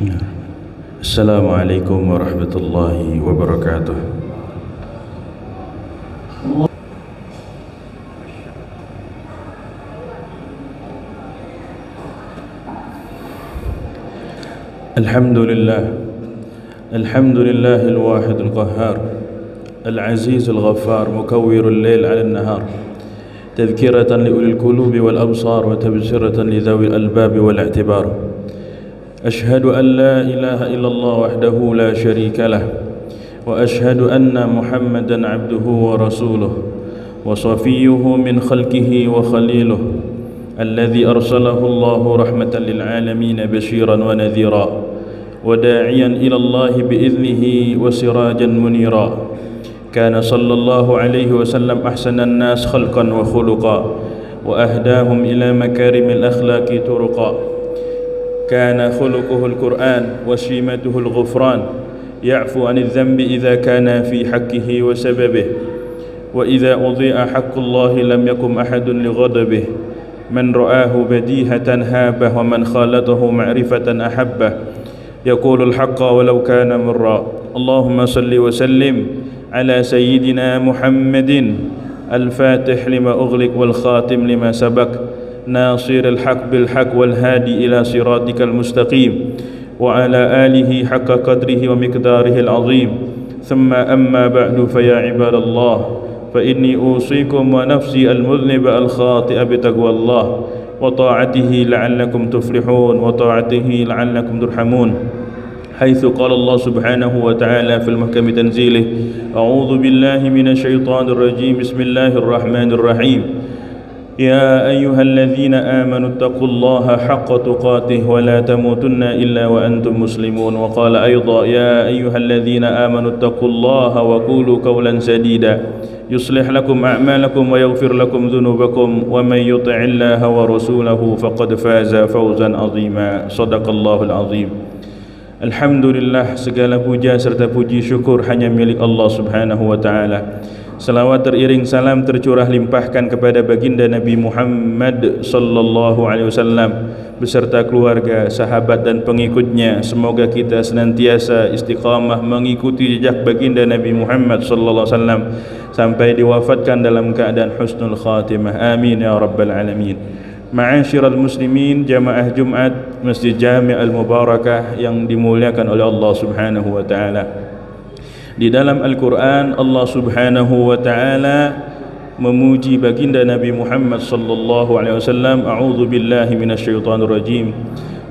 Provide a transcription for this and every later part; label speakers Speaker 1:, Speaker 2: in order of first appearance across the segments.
Speaker 1: Assalamualaikum warahmatullahi wabarakatuh. Alhamdulillahil wahidil qahhar, al-azizil ghaffar, mukawwirul lail 'alan nahar, tadhkiratan li ulil qulubi wal absar wa tabsiratan li dhawil albab wal i'tibar. أشهد أن لا إله إلا الله وحده لا شريك له وأشهد أن محمدا عبده ورسوله وصفيه من خلقه وخليله الذي أرسله الله رحمة للعالمين بشيرا ونذيرا وداعيا إلى الله بإذنه وسراجا منيرا. كان صلى الله عليه وسلم أحسن الناس خلقا وخلقا وأهداهم إلى مكارم الأخلاق طرقا. كان خلقه القرآن وشيمته الغفران، يعفو عن الذنب إذا كان في حقه وسببه، وإذا أضيع حق الله لم يقم أحد لغضبه. من رآه بديهة هابه ومن خالطه معرفة أحبه. يقول الحق ولو كان مرا. اللهم صل وسلم على سيدنا محمد الفاتح لما أغلق والخاتم لما سبق، ناصر الحق بالحق والهادي إلى صراطك المستقيم، وعلى آله حق قدره ومقداره العظيم. ثم أما بعد، فيا عباد الله، فإني أوصيكم ونفسي المذنب الخاطئ بتقوى الله وطاعته لعلكم تفلحون وطاعته لعلكم ترحمون، حيث قال الله سبحانه وتعالى في المحكم تنزيله: أعوذ بالله من الشيطان الرجيم، بسم الله الرحمن الرحيم. يا أيها الذين آمنوا اتقوا الله حق تقاته ولا تموتن إلا وأنتم مسلمون. وقال أيضا: يا أيها الذين آمنوا اتقوا الله وقولوا قولا سديدا يصلح لكم أعمالكم ويغفر لكم ذنوبكم ومن يطع الله ورسوله فقد فاز فوزا عظيما. صدق الله العظيم. Alhamdulillah, segala puja serta puji syukur hanya milik Allah Subhanahu wa taala. Salawat teriring salam tercurah limpahkan kepada baginda Nabi Muhammad sallallahu alaihi wasallam beserta keluarga, sahabat dan pengikutnya. Semoga kita senantiasa istiqamah mengikuti jejak baginda Nabi Muhammad sallallahu alaihi wasallam sampai diwafatkan dalam keadaan husnul khatimah. Amin ya rabbal alamin. Ma'asyiral muslimin, jamaah Jumat Masjid Jami' Al-Mubarakah yang dimuliakan oleh Allah Subhanahu wa taala. Di dalam Al-Qur'an Allah Subhanahu wa taala memuji baginda Nabi Muhammad sallallahu alaihi wasallam. A'udzu billahi minasyaitonir rajim.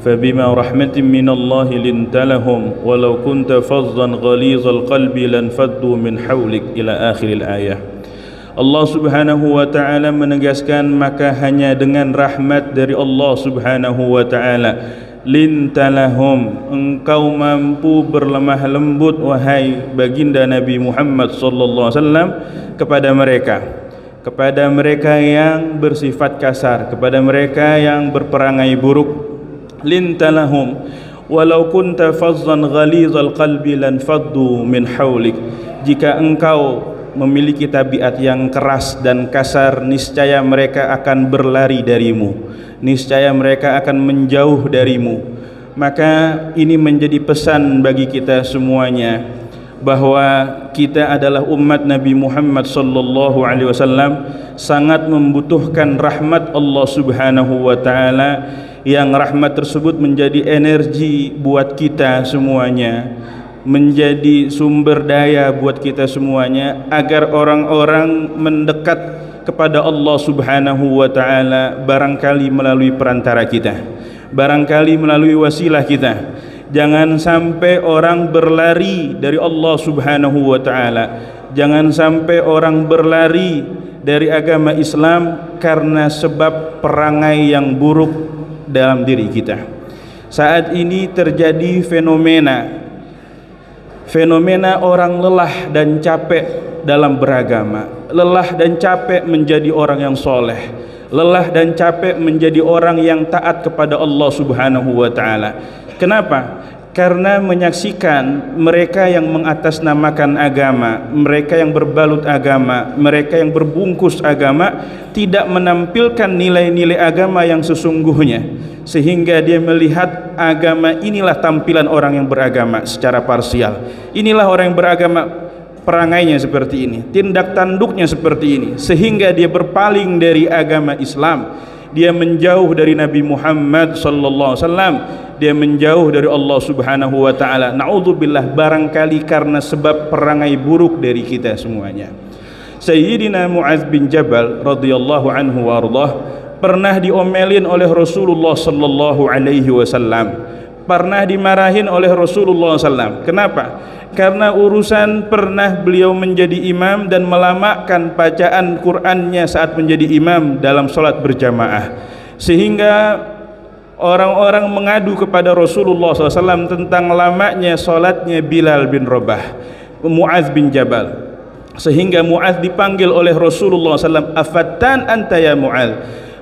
Speaker 1: Fabima rahmatin minallahi lintalahum walau kunta fazzan ghalizal qalbi lanfaddu min hawlik, ila akhiril ayah. Allah Subhanahu wa taala menegaskan, maka hanya dengan rahmat dari Allah Subhanahu wa taala lintalahum, engkau mampu berlemah lembut wahai baginda Nabi Muhammad sallallahu alaihi wasallam kepada mereka yang bersifat kasar, kepada mereka yang berperangai buruk. Lintalahum walau kunta fazzan ghalizal qalbi lanfaddu min haulik, jika engkau memiliki tabiat yang keras dan kasar, niscaya mereka akan berlari darimu, niscaya mereka akan menjauh darimu. Maka ini menjadi pesan bagi kita semuanya bahwa kita adalah umat Nabi Muhammad sallallahu alaihi wasallam, sangat membutuhkan rahmat Allah Subhanahu wa taala, yang rahmat tersebut menjadi energi buat kita semuanya, menjadi sumber daya buat kita semuanya, agar orang-orang mendekat kepada Allah Subhanahu wa taala barangkali melalui perantara kita, barangkali melalui wasilah kita. Jangan sampai orang berlari dari Allah Subhanahu wa taala, jangan sampai orang berlari dari agama Islam karena sebab perangai yang buruk dalam diri kita. Saat ini terjadi fenomena orang lelah dan capek dalam beragama, lelah dan capek menjadi orang yang soleh, lelah dan capek menjadi orang yang taat kepada Allah Subhanahu wa taala. Kenapa? Karena menyaksikan mereka yang mengatasnamakan agama, mereka yang berbalut agama, mereka yang berbungkus agama, tidak menampilkan nilai-nilai agama yang sesungguhnya.
Speaker 2: sehingga dia melihat agama inilah tampilan orang yang beragama secara parsial. Inilah orang yang beragama, perangainya seperti ini, tindak tanduknya seperti ini, sehingga dia berpaling dari agama Islam. Dia menjauh dari Nabi Muhammad sallallahu alaihi wasallam, dia menjauh dari Allah Subhanahu wa taala. Naudzubillah, barangkali karena sebab perangai buruk dari kita semuanya. Sayyidina Mu'adz bin Jabal radhiyallahu anhu wa ardhah pernah diomelin oleh Rasulullah sallallahu alaihi wasallam, pernah dimarahin oleh Rasulullah sallallahu. Kenapa? Karena urusan pernah beliau menjadi imam dan melamakan bacaan Qur'annya saat menjadi imam dalam sholat berjamaah, sehingga orang-orang mengadu kepada Rasulullah SAW tentang lamanya sholatnya Bilal bin Rabah, Mu'adz bin Jabal, sehingga Mu'adz dipanggil oleh Rasulullah SAW, afattan anta ya Mu'adz,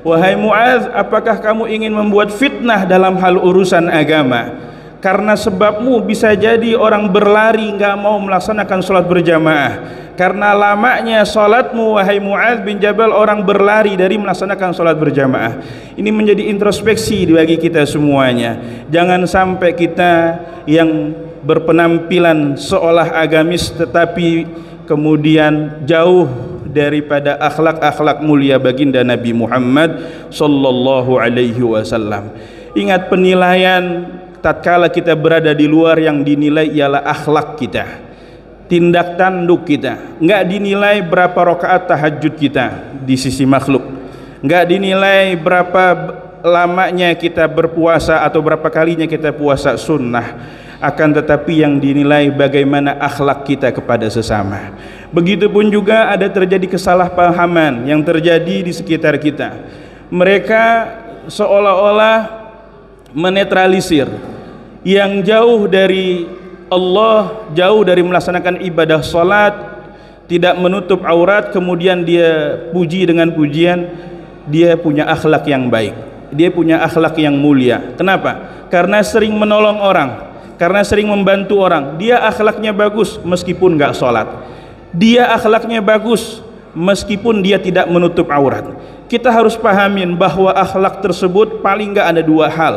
Speaker 2: wahai Mu'adz, apakah kamu ingin membuat fitnah dalam hal urusan agama? Karena sebabmu bisa jadi orang berlari nggak mau melaksanakan sholat berjamaah. Karena lamanya sholatmu wahai Mu'adz bin Jabal, orang berlari dari melaksanakan sholat berjamaah. Ini menjadi introspeksi bagi kita semuanya. Jangan sampai kita yang berpenampilan seolah agamis tetapi kemudian jauh daripada akhlak-akhlak mulia baginda Nabi Muhammad sallallahu alaihi wasallam. Ingat, penilaian tatkala kita berada di luar yang dinilai ialah akhlak kita, tindak tanduk kita. Enggak dinilai berapa rakaat tahajud kita di sisi makhluk, enggak dinilai berapa lamanya kita berpuasa atau berapa kalinya kita puasa sunnah, akan tetapi yang dinilai bagaimana akhlak kita kepada sesama. Begitupun juga ada terjadi kesalahpahaman yang terjadi di sekitar kita. Mereka seolah-olah menetralisir yang jauh dari Allah, jauh dari melaksanakan ibadah salat, tidak menutup aurat, kemudian dia puji dengan pujian dia punya akhlak yang baik, dia punya akhlak yang mulia. Kenapa? Karena sering menolong orang, karena sering membantu orang. Dia akhlaknya bagus meskipun nggak salat, dia akhlaknya bagus meskipun dia tidak menutup aurat. Kita harus pahamin bahwa akhlak tersebut paling nggak ada dua hal: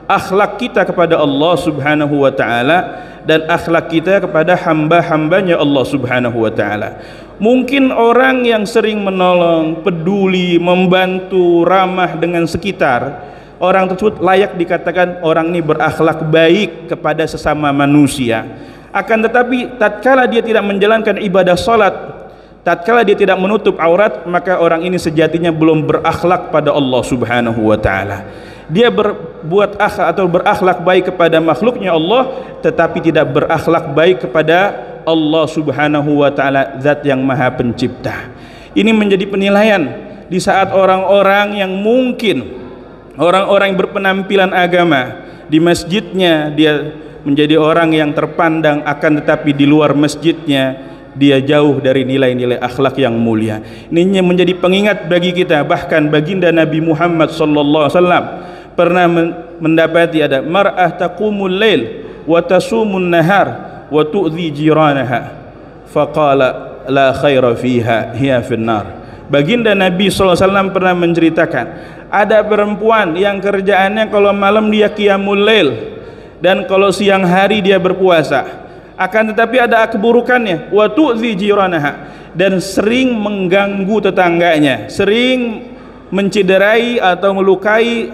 Speaker 2: akhlak kita kepada Allah Subhanahu wa taala dan akhlak kita kepada hamba-hambanya Allah Subhanahu wa taala. Mungkin orang yang sering menolong, peduli, membantu, ramah dengan sekitar, orang tersebut layak dikatakan orang ini berakhlak baik kepada sesama manusia. Akan tetapi tatkala dia tidak menjalankan ibadah salat, tatkala dia tidak menutup aurat, maka orang ini sejatinya belum berakhlak pada Allah Subhanahu wa taala. Dia berbuat akhlak atau berakhlak baik kepada makhluknya Allah, tetapi tidak berakhlak baik kepada Allah Subhanahu wa taala, zat yang maha pencipta. Ini menjadi penilaian di saat orang-orang yang mungkin orang-orang yang berpenampilan agama di masjidnya dia menjadi orang yang terpandang, akan tetapi di luar masjidnya dia jauh dari nilai-nilai akhlak yang mulia. Ini menjadi pengingat bagi kita. Bahkan baginda Nabi Muhammad sallallahu alaihi wasallam pernah mendapati ada mar'ah taqumul lail wa tasumun nahar wa tu'dhi jiranaha faqala la khaira fiha hiya finnar. Baginda Nabi SAW pernah menceritakan ada perempuan yang kerjaannya kalau malam dia qiyamul lail dan kalau siang hari dia berpuasa, akan tetapi ada keburukannya, wa tu'dhi jiranaha, dan sering mengganggu tetangganya, sering mencederai atau melukai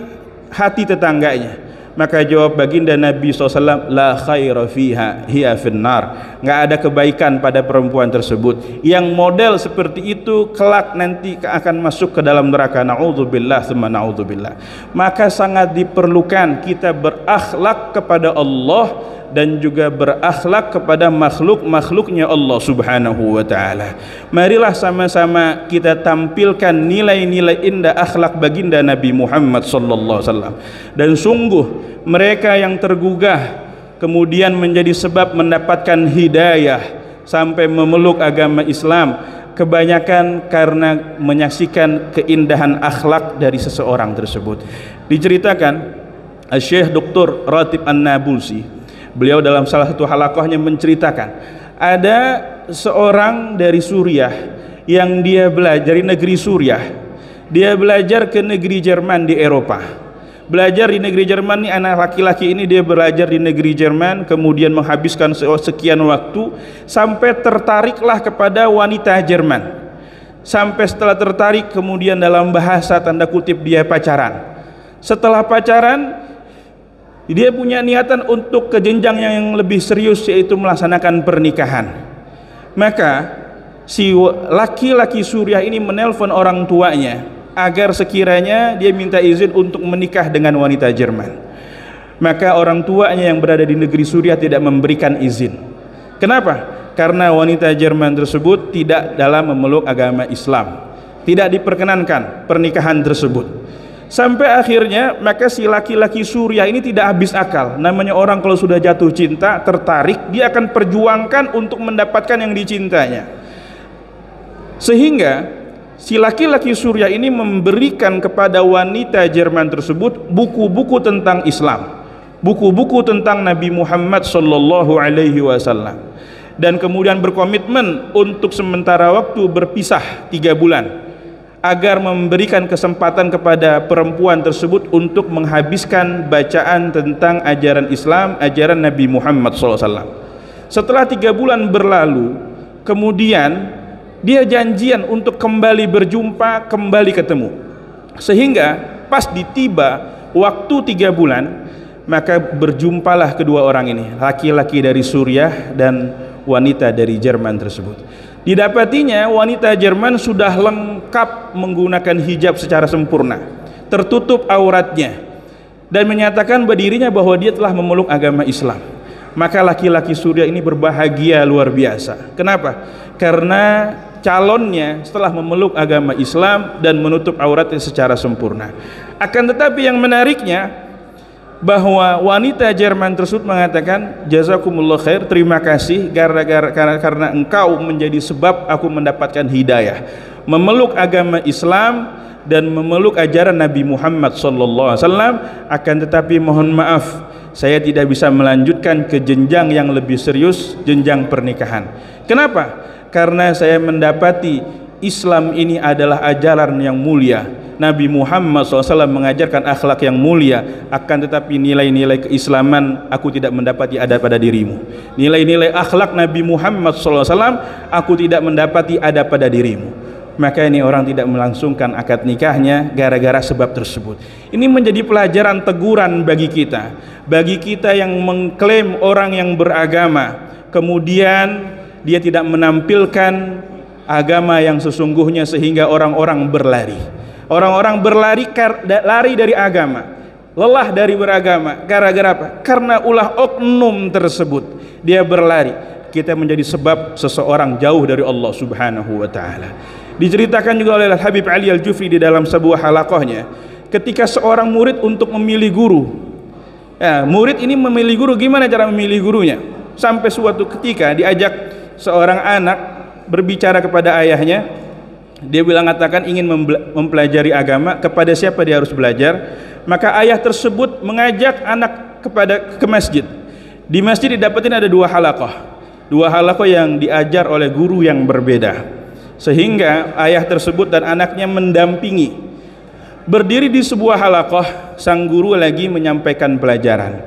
Speaker 2: hati tetangganya. Maka jawab baginda Nabi SAW, la khaira fiha hiya finnar. Nggak ada kebaikan pada perempuan tersebut. Yang model seperti itu kelak nanti akan masuk ke dalam neraka. Na'udzubillah tsumma na'udzubillah. Maka sangat diperlukan kita berakhlak kepada Allah dan juga berakhlak kepada makhluk-makhluknya Allah Subhanahu wa taala. Marilah sama-sama kita tampilkan nilai-nilai indah akhlak baginda Nabi Muhammad sallallahu alaihi wasallam. Dan sungguh mereka yang tergugah kemudian menjadi sebab mendapatkan hidayah sampai memeluk agama Islam, kebanyakan karena menyaksikan keindahan akhlak dari seseorang tersebut. Diceritakan Syekh Dr. Ratib An-Nabulsi, beliau dalam salah satu halaqahnya menceritakan ada seorang dari Suriah yang dia belajar di negeri Suriah, dia belajar ke negeri Jerman di Eropa. Belajar di negeri Jerman nih, anak laki-laki ini dia belajar di negeri Jerman, kemudian menghabiskan sekian waktu sampai tertariklah kepada wanita Jerman. Sampai setelah tertarik, kemudian dalam bahasa tanda kutip dia pacaran. Setelah pacaran, dia punya niatan untuk ke jenjang yang lebih serius, yaitu melaksanakan pernikahan. Maka si laki-laki Suriah ini menelpon orang tuanya agar sekiranya dia minta izin untuk menikah dengan wanita Jerman. Maka orang tuanya yang berada di negeri Suriah tidak memberikan izin. Kenapa? Karena wanita Jerman tersebut tidak dalam memeluk agama Islam, tidak diperkenankan pernikahan tersebut. Sampai akhirnya maka si laki-laki Suriah ini tidak habis akal. Namanya orang kalau sudah jatuh cinta, tertarik, dia akan perjuangkan untuk mendapatkan yang dicintanya. Sehingga si laki-laki Suriah ini memberikan kepada wanita Jerman tersebut buku-buku tentang Islam, buku-buku tentang Nabi Muhammad sallallahu alaihi wasallam, dan kemudian berkomitmen untuk sementara waktu berpisah 3 bulan agar memberikan kesempatan kepada perempuan tersebut untuk menghabiskan bacaan tentang ajaran Islam, ajaran Nabi Muhammad sallallahu alaihi wasallam. Setelah 3 bulan berlalu, kemudian dia janjian untuk kembali berjumpa, kembali ketemu. Sehingga pas ditiba waktu 3 bulan, maka berjumpalah kedua orang ini, laki-laki dari Suriah dan wanita dari Jerman tersebut. Didapatinya wanita Jerman sudah lengkap menggunakan hijab secara sempurna, tertutup auratnya, dan menyatakan berdirinya bahwa dia telah memeluk agama Islam. Maka laki-laki Suriah ini berbahagia luar biasa. Kenapa? Karena calonnya setelah memeluk agama Islam dan menutup auratnya secara sempurna. Akan tetapi yang menariknya, bahwa wanita Jerman tersebut mengatakan, jazakumullah khair, terima kasih karena engkau menjadi sebab aku mendapatkan hidayah, memeluk agama Islam dan memeluk ajaran Nabi Muhammad sallallahu alaihi wasallam. Akan tetapi mohon maaf, saya tidak bisa melanjutkan ke jenjang yang lebih serius, jenjang pernikahan. Kenapa? Karena saya mendapati Islam ini adalah ajaran yang mulia. Nabi Muhammad SAW mengajarkan akhlak yang mulia, akan tetapi nilai-nilai keislaman aku tidak mendapati ada pada dirimu. Nilai-nilai akhlak Nabi Muhammad SAW aku tidak mendapati ada pada dirimu. Maka ini orang tidak melangsungkan akad nikahnya gara-gara sebab tersebut. Ini menjadi pelajaran teguran bagi kita yang mengklaim orang yang beragama, kemudian dia tidak menampilkan agama yang sesungguhnya sehingga orang-orang berlari. Orang-orang lari dari agama, lelah dari beragama. Gara-gara apa? Karena ulah oknum tersebut dia berlari. Kita menjadi sebab seseorang jauh dari Allah Subhanahu wa taala. Diceritakan juga oleh Habib Ali Al-Jufri di dalam sebuah halaqahnya, ketika seorang murid untuk memilih guru. Ya, murid ini memilih guru, gimana cara memilih gurunya? Sampai suatu ketika diajak seorang anak berbicara kepada ayahnya, dia bilang katakan ingin mempelajari agama, kepada siapa dia harus belajar? Maka ayah tersebut mengajak anak ke masjid. Di masjid didapatin ada 2 halaqah yang diajar oleh guru yang berbeda, sehingga ayah tersebut dan anaknya mendampingi. Berdiri di sebuah halaqah, sang guru lagi menyampaikan pelajaran.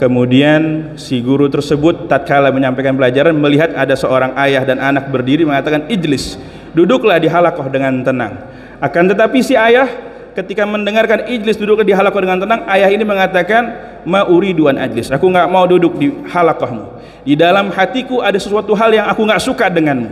Speaker 2: Kemudian si guru tersebut tatkala menyampaikan pelajaran melihat ada seorang ayah dan anak berdiri, mengatakan ijlis, duduklah di halaqah dengan tenang. Akan tetapi si ayah ketika mendengarkan ijlis, duduklah di halaqah dengan tenang, ayah ini mengatakan ma uridu an ajlis, aku enggak mau duduk di halaqahmu. Di dalam hatiku ada sesuatu hal yang aku enggak suka denganmu.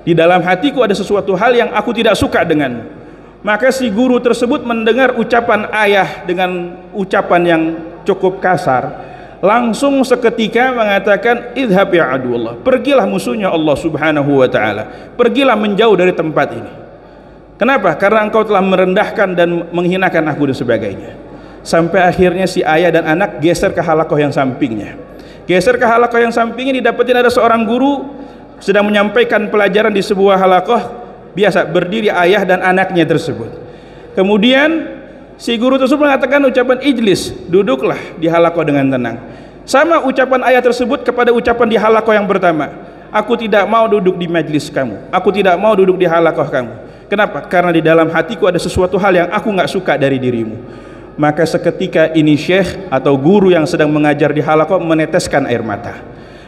Speaker 2: Di dalam hatiku ada sesuatu hal yang aku tidak suka denganmu. Maka si guru tersebut mendengar ucapan ayah dengan ucapan yang cukup kasar, langsung seketika mengatakan idhab ya aduallah, pergilah musuhnya Allah Subhanahu wa taala, pergilah menjauh dari tempat ini. Kenapa? Karena engkau telah merendahkan dan menghinakan aku dan sebagainya. Sampai akhirnya si ayah dan anak geser ke halaqah yang sampingnya. Geser ke halaqah yang sampingnya, didapatin ada seorang guru sedang menyampaikan pelajaran di sebuah halaqah. Biasa berdiri ayah dan anaknya tersebut. Kemudian si guru tersebut mengatakan ucapan ijlis, duduklah di halaqah dengan tenang. Sama ucapan ayah tersebut kepada ucapan di halaqah yang pertama, aku tidak mau duduk di majlis kamu, aku tidak mau duduk di halaqah kamu. Kenapa? Karena di dalam hatiku ada sesuatu hal yang aku nggak suka dari dirimu. maka seketika ini syekh atau guru yang sedang mengajar di halaqah meneteskan air mata.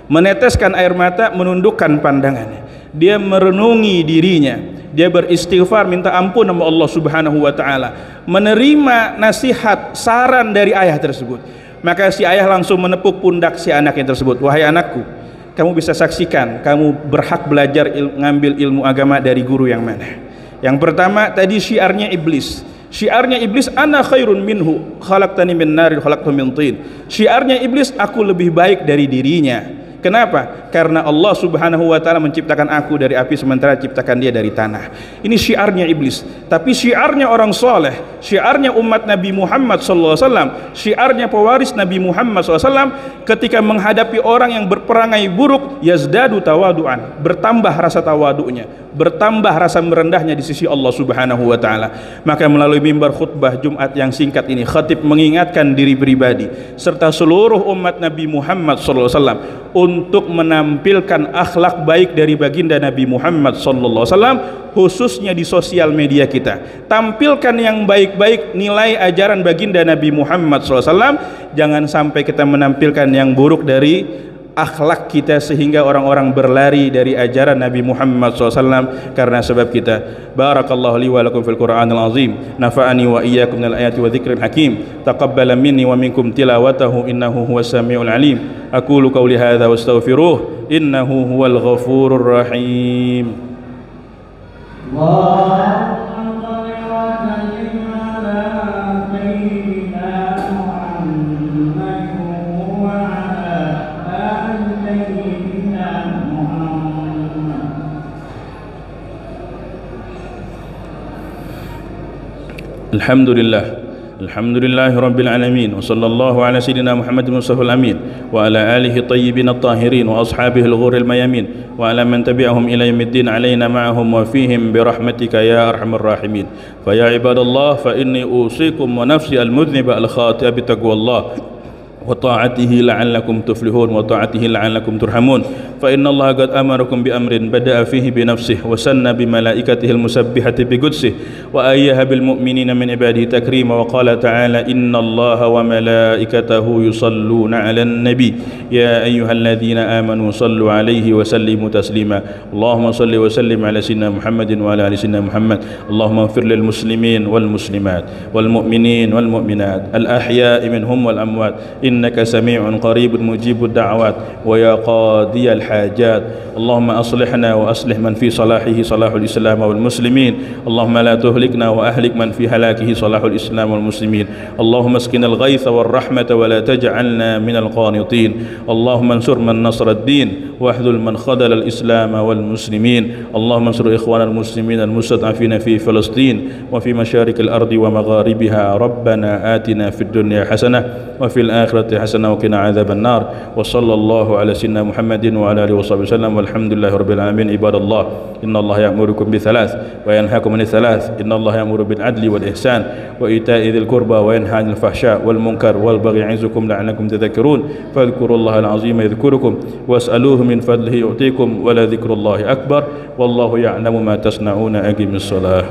Speaker 2: Meneteskan air mata, menundukkan pandangannya. Dia merenungi dirinya, dia beristighfar, minta ampun sama Allah Subhanahu wa taala, menerima nasihat, saran dari ayah tersebut. Maka si ayah langsung menepuk pundak si anaknya tersebut. Wahai anakku, kamu bisa saksikan, kamu berhak belajar ngambil ilmu agama dari guru yang mana. Yang pertama tadi syiarnya iblis. Syiarnya iblis, ana khairun minhu, khalaqtani min narin khalaqtahu min tin. Syiarnya iblis, aku lebih baik dari dirinya. Kenapa? Karena Allah Subhanahu wa taala menciptakan aku dari api sementara ciptakan dia dari tanah. Ini syiarnya iblis. Tapi syiarnya orang soleh, syiarnya umat Nabi Muhammad SAW, syiarnya pewaris Nabi Muhammad SAW, ketika menghadapi orang yang berperangai buruk, yazdadu tawadu'an, bertambah rasa tawadu'nya, bertambah rasa merendahnya di sisi Allah Subhanahu wa taala. Maka melalui mimbar khutbah Jumat yang singkat ini, khatib mengingatkan diri pribadi serta seluruh umat Nabi Muhammad SAW untuk menampilkan akhlak baik dari baginda Nabi Muhammad SAW, khususnya di sosial media kita. Tampilkan yang baik-baik, nilai ajaran baginda Nabi Muhammad SAW. Jangan sampai kita menampilkan yang buruk dari akhlak kita sehingga orang-orang berlari dari ajaran Nabi Muhammad SAW karena sebab kita. Barakallahu li wa lakum fil Qur'anil azim, nafa'ani wa iyyakum minal ayati wa dzikril hakim, taqabbala minni wa minkum tilawatahu innahu huwas samiul alim. Aqulu qawli hadza wa astaghfiruh innahu huwal ghafurur rahim. Alhamdulillah Rabbil Alamin, wa sallallahu ala sayyidina Muhammadin Mustafal Amin, wa ala alihi tayyibin at-tahirin, wa ashabihi al-ghuril mayamin, wa ala man tabi'ahum ila yaumiddin, alaina ma'ahum wa fihim bi rahmatika ya arhamar rahimin. Fa ya ibadallah, fa inni usikum wa nafsi al-mudhniba al-khati'a bi taqwallah وطاعته لعلكم تفلحون وطاعته لعلكم ترحمون فإن الله قد أمركم بأمر بدأ فيه بنفسه وسن بملائكته المسبحة بقدسه وأيها بالمؤمنين من عباده تكريما وقال تعالى إن الله وملائكته يصلون على النبي يا أيها الذين آمنوا صلوا عليه وسلموا تسليما اللهم صل وسلم على سيدنا محمد وعلى آل سيدنا محمد اللهم اغفر للمسلمين والمسلمات والمؤمنين والمؤمنات الأحياء منهم والأموات إنك سميع قريب مجيب الدعوات ويا قاضي الحاجات اللهم أصلحنا وأصلح من في صلاحه صلاح الإسلام والمسلمين اللهم لا تهلكنا وأهلك من في هلاكه صلاح الإسلام والمسلمين اللهم اسقنا الغيث والرحمة ولا تجعلنا من القانطين اللهم انصر من نصر الدين واحذل من خذل الإسلام والمسلمين اللهم انصر إخوان المسلمين المستضعفين في فلسطين وفي مشارق الأرض ومغاربها ربنا آتنا في الدنيا حسنة وفي الآخرة حسنة وقنا عذاب النار وصلى الله على سيدنا محمد وعلى آله وصحبه وسلم والحمد لله رب العالمين. عباد الله إن الله يأمركم بثلاث وينهاكم عن الثلاث إن الله يأمر بالعدل والإحسان وإيتاء ذي القربى وينهى عن الفحشاء والمنكر والبغي يعظكم لعلكم تذكرون فاذكروا الله العظيم يذكركم واسألوه من فضله يعطيكم ولذكر الله أكبر والله يعلم ما تصنعون. أقم الصلاة.